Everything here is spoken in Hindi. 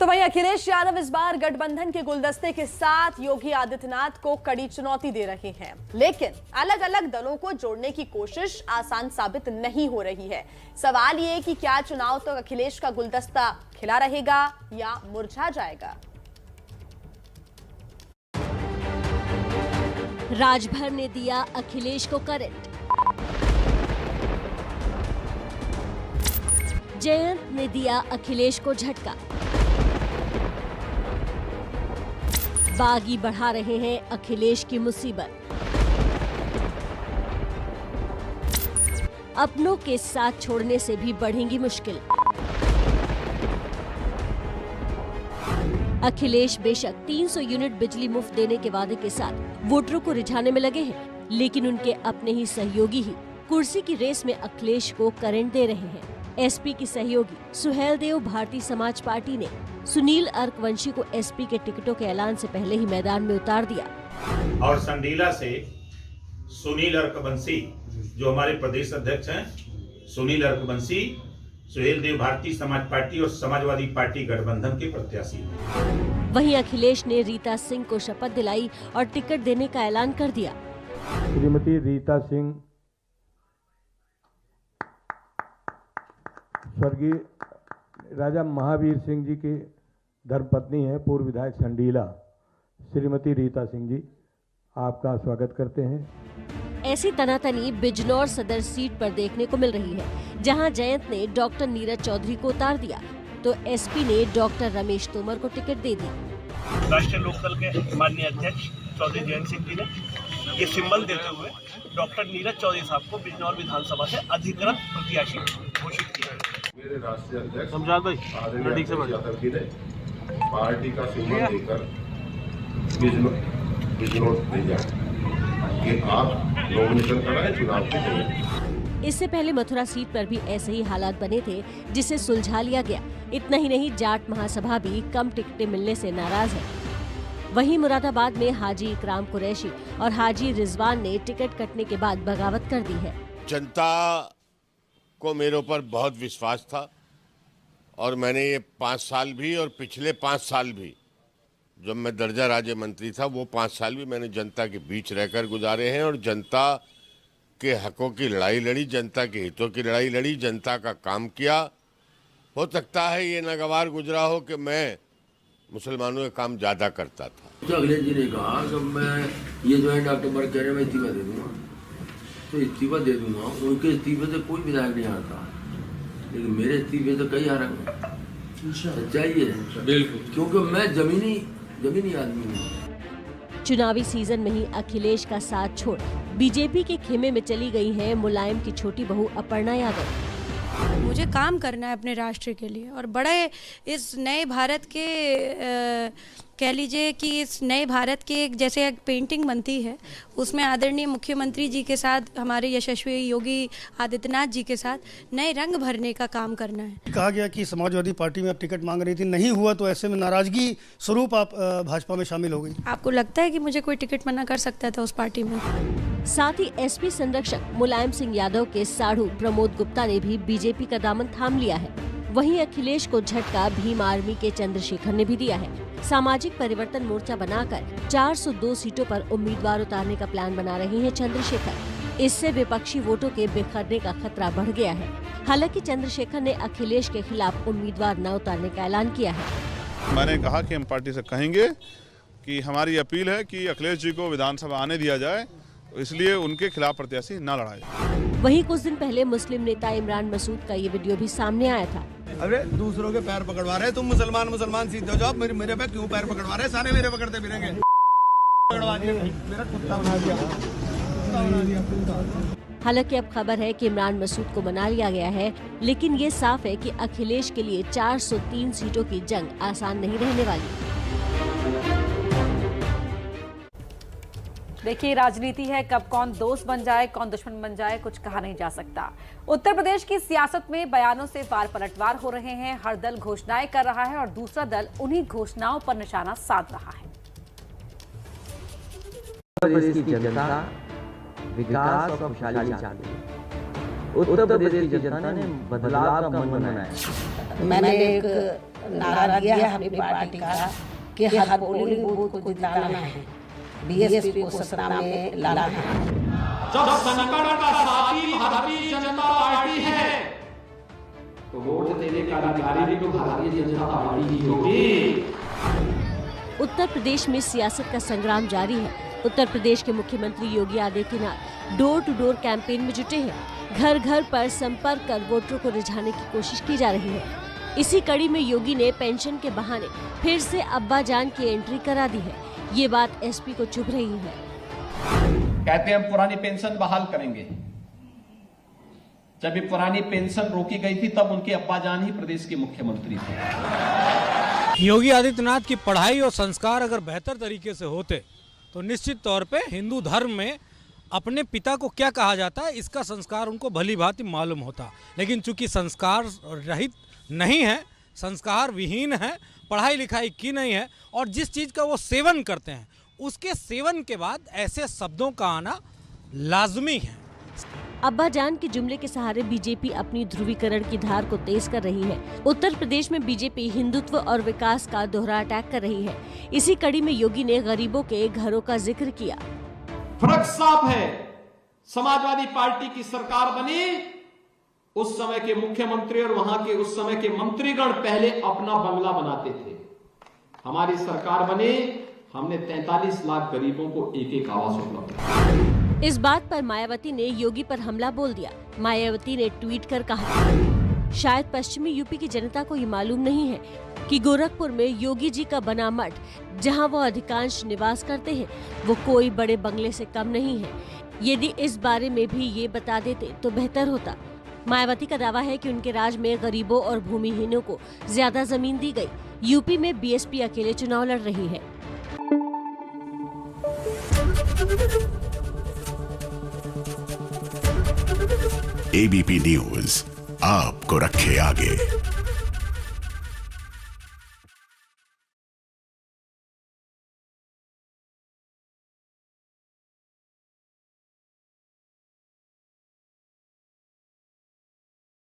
तो वहीं अखिलेश यादव इस बार गठबंधन के गुलदस्ते के साथ योगी आदित्यनाथ को कड़ी चुनौती दे रहे हैं, लेकिन अलग अलग दलों को जोड़ने की कोशिश आसान साबित नहीं हो रही है। सवाल ये कि क्या चुनाव तक अखिलेश का गुलदस्ता खिला रहेगा या मुरझा जाएगा। राजभर ने दिया अखिलेश को करंट, जयंत ने दिया अखिलेश को झटका, बागी बढ़ा रहे हैं अखिलेश की मुसीबत। अपनों के साथ छोड़ने से भी बढ़ेंगी मुश्किल। अखिलेश बेशक 300 यूनिट बिजली मुफ्त देने के वादे के साथ वोटरों को रिझाने में लगे हैं, लेकिन उनके अपने ही सहयोगी ही कुर्सी की रेस में अखिलेश को करंट दे रहे हैं। एसपी की सहयोगी सुहेल देव भारतीय समाज पार्टी ने सुनील अर्कवंशी को एसपी के टिकटों के ऐलान से पहले ही मैदान में उतार दिया और संडीला से सुनील अर्कवंशी जो हमारे प्रदेश अध्यक्ष हैं, सुनील अर्कवंशी सुहेल देव भारतीय समाज पार्टी और समाजवादी पार्टी गठबंधन के प्रत्याशी हैं। वहीं अखिलेश ने रीता सिंह को शपथ दिलाई और टिकट देने का ऐलान कर दिया। श्रीमती रीता सिंह स्वर्गीय राजा महावीर सिंह जी की धर्मपत्नी है, पूर्व विधायक संडीला। श्रीमती रीता सिंह जी, आपका स्वागत करते हैं। ऐसी तनातनी बिजनौर सदर सीट पर देखने को मिल रही है, जहां जयंत ने डॉक्टर नीरज चौधरी को उतार दिया तो एसपी ने डॉक्टर रमेश तोमर को टिकट दे दी। राष्ट्रीय लोकदल के माननीय अध्यक्ष चौधरी जयंत सिंह जी ने ये सिंबल देते हुए डॉक्टर नीरज चौधरी साहब को बिजनौर विधानसभा से अधिकृत प्रत्याशी घोषित किया। मेरे राष्ट्रीय अध्यक्ष यादव जी ने पार्टी का सिंबल देकर बिजनौर भेजा कि आप नॉमिनेशन कराएं चुनाव के लिए। इससे पहले मथुरा सीट पर भी ऐसे ही हालात बने थे, जिसे सुलझा लिया गया। इतना ही नहीं, जाट महासभा भी कम टिकटें मिलने से नाराज है। वहीं मुरादाबाद में हाजी इकराम कुरैशी और हाजी रिजवान ने टिकट कटने के बाद बगावत कर दी है। जनता को मेरे ऊपर बहुत विश्वास था और मैंने ये 5 साल भी और पिछले 5 साल भी, जब मैं दर्जा राज्य मंत्री था, वो 5 साल भी मैंने जनता के बीच रहकर गुजारे हैं और जनता के हकों की लड़ाई लड़ी, जनता के हितों की लड़ाई लड़ी, जनता का काम किया। हो सकता है ये नागवार गुजरा हो कि मैं मुसलमानों का काम ज़्यादा करता था। तो अखिलेश जी ने कहा कि मैं ये जो है डॉक्टर मर कह रहे हैं, मैं इस्तीफा दे दूँगा, तो इस्तीफा दे दूँगा। उनके इस्तीफे से कोई विधायक नहीं आता, लेकिन मेरे इस्तीफे से कई आ रहे हैं। सच्चाई है बिल्कुल, क्योंकि मैं जमीनी आदमी हूँ। चुनावी सीजन में ही अखिलेश का साथ छोड़ बीजेपी के खेमे में चली गई है मुलायम की छोटी बहू अपर्णा यादव। मुझे काम करना है अपने राष्ट्र के लिए और बड़े इस नए भारत के कह लीजिए कि इस नए भारत के एक जैसे एक पेंटिंग बनती है, उसमें आदरणीय मुख्यमंत्री जी के साथ, हमारे यशस्वी योगी आदित्यनाथ जी के साथ नए रंग भरने का काम करना है। कहा गया कि समाजवादी पार्टी में आप टिकट मांग रही थी, नहीं हुआ तो ऐसे में नाराजगी स्वरूप आप भाजपा में शामिल हो गई। आपको लगता है कि मुझे कोई टिकट मना कर सकता था उस पार्टी में? साथ ही एसपी संरक्षक मुलायम सिंह यादव के साढ़ू प्रमोद गुप्ता ने भी बीजेपी का दामन थाम लिया है। वहीं अखिलेश को झटका भीम आर्मी के चंद्रशेखर ने भी दिया है। सामाजिक परिवर्तन मोर्चा बनाकर 402 सीटों पर उम्मीदवार उतारने का प्लान बना रहे हैं चंद्रशेखर। इससे विपक्षी वोटों के बिखरने का खतरा बढ़ गया है। हालांकि चंद्रशेखर ने अखिलेश के खिलाफ उम्मीदवार न उतारने का ऐलान किया है। मैंने कहा कि हम पार्टी से कहेंगे कि हमारी अपील है कि अखिलेश जी को विधानसभा आने दिया जाए, इसलिए उनके खिलाफ प्रत्याशी न लड़ाए। वहीं कुछ दिन पहले मुस्लिम नेता इमरान मसूद का ये वीडियो भी सामने आया था। अरे दूसरों के पैर पकड़वा रहे, तुम मुसलमान सीधे हो जाओ, मेरे पे क्यों पैर पकड़वा रहे? सारे मेरे पकड़ते फिरेंगे। मेरा कुत्ता बना दिया। हालांकि अब खबर है कि इमरान मसूद को मना लिया गया है, लेकिन ये साफ है कि अखिलेश के लिए 403 सीटों की जंग आसान नहीं रहने वाली। देखिए, राजनीति है, कब कौन दोस्त बन जाए कौन दुश्मन बन जाए कुछ कहा नहीं जा सकता। उत्तर प्रदेश की सियासत में बयानों से पार पलटवार हो रहे हैं। हर दल घोषणाएं कर रहा है और दूसरा दल उन्हीं घोषणाओं पर निशाना साध रहा है। प्रदेश की जनता विकास और खुशहाली चाहती है। उत्तर प्रदेश की जनता ने बदलाव का मन बनाया। मैंने एक नारा दिया है अपनी पार्टी का कि हर पोलिंग बूथ को जिताना है, बीएसपी को सत्ता में लाना है। जब संकट का साथी भारतीय जनता पार्टी है तो वोट देने का अधिकारी भी तो भारतीय जनता पार्टी ही होगी। उत्तर प्रदेश में सियासत का संग्राम जारी है। उत्तर प्रदेश के मुख्यमंत्री Yogi Adityanath door to door campaign में जुटे हैं। घर घर पर संपर्क कर वोटरों को रिझाने की कोशिश की जा रही है। इसी कड़ी में योगी ने पेंशन के बहाने फिर से अब्बा जान की एंट्री करा दी है। ये बात एसपी को चुभ रही है। कहते हैं हम पुरानी पेंशन बहाल करेंगे। जब ये पुरानी पेंशन रोकी गई थी तब उनके अब्बा जान ही प्रदेश के मुख्यमंत्री थे। योगी आदित्यनाथ की पढ़ाई और संस्कार अगर बेहतर तरीके से होते तो निश्चित तौर पे हिंदू धर्म में अपने पिता को क्या कहा जाता है इसका संस्कार उनको भली भांति मालूम होता। लेकिन चूंकि संस्कार रहित नहीं है, संस्कार विहीन है, पढ़ाई लिखाई की नहीं है और जिस चीज़ का वो सेवन करते हैं उसके सेवन के बाद ऐसे शब्दों का आना लाजमी है। अब्बा जान के जुमले के सहारे बीजेपी अपनी ध्रुवीकरण की धार को तेज कर रही है। उत्तर प्रदेश में बीजेपी हिंदुत्व और विकास का दोहरा अटैक कर रही है। इसी कड़ी में योगी ने गरीबों के घरों का जिक्र किया। फर्क साफ है, समाजवादी पार्टी की सरकार बनी, उस समय के मुख्यमंत्री और वहां के उस समय के मंत्रीगण पहले अपना बंगला बनाते थे। हमारी सरकार बनी, हमने 43 लाख गरीबों को एक एक आवास उपलब्ध कराया। इस बात पर मायावती ने योगी पर हमला बोल दिया। मायावती ने ट्वीट कर कहा, शायद पश्चिमी यूपी की जनता को ये मालूम नहीं है कि गोरखपुर में योगी जी का बना मठ, जहां वो अधिकांश निवास करते हैं, वो कोई बड़े बंगले से कम नहीं है। यदि इस बारे में भी ये बता देते तो बेहतर होता। मायावती का दावा है कि उनके राज में गरीबों और भूमिहीनों को ज्यादा जमीन दी गई। यूपी में बीएसपी अकेले चुनाव लड़ रही है। एबीपी न्यूज आपको रखे आगे।